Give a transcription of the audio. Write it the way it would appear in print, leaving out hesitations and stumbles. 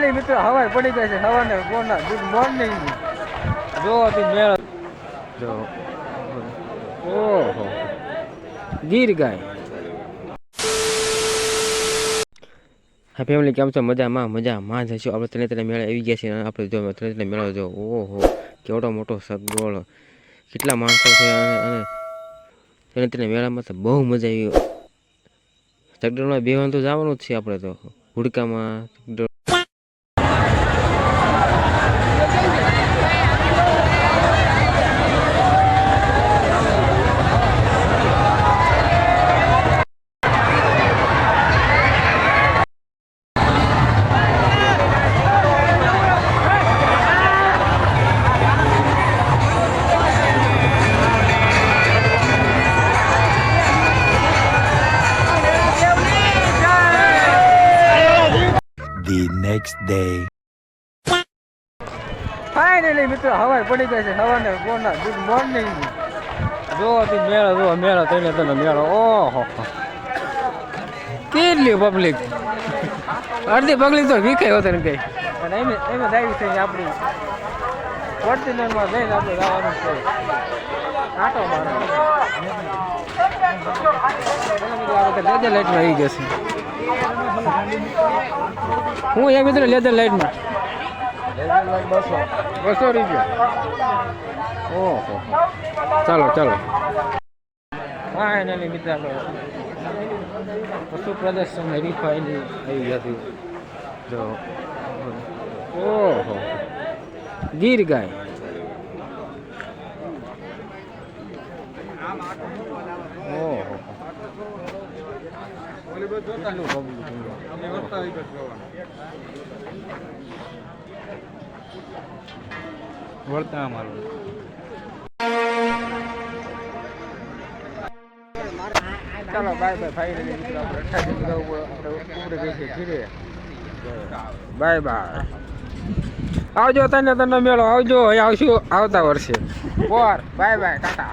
Finally મિત્રો હવાય પડી ગઈ છે સવારને ગુડ મોર્નિંગ જો મેળ જો ઓહો ગીર ગાય હા ફેમિલી કેમ છો મજામાં જઈશું આપણે તને મેળા આવી ગયા છે અને આપણે જો તને મેળો જો ઓહો કેવડો મોટો સગવડ કેટલા માણસો છે અને તને મેળામાં તો બહુ મજા આવી સગડોળમાં બેવાનું તો જવાનું જ છે આપણે તો હુડકામાં The next day. ફાઇનલી મિત્રો હવાય પડી ગઈ છે સવારને ગુડ મોર્નિંગ જો મેળો તને મેળો ઓહો કેટલી પબ્લિક અડધી પબ્લિક તો વીખાય હોત ને કઈ અને એમ આવી છે આપણી ફોર્ચ્યુનરમાં જઈને આપણે જવાનું છે આટો મારવાનો લેધર લાઈટમાં આવી જશે હું એક મિત્રો લેધર લાઈટમાં 200 રૂપિયા ઓહો ચાલો ફાઇનલી મિત્ર પશુ પ્રદર્શન હરીફાઈની આવી હતી જો ઓહો ગીર ગાય ઓહો વળતા અમારું ચાલો બાય ફાઇનલી મિત્રો આપણે ઉપરે ગઈ છે ઘીરે બાય આવજો તને મેળો આવજો આવશું આવતા વર્ષે બાય ટાટા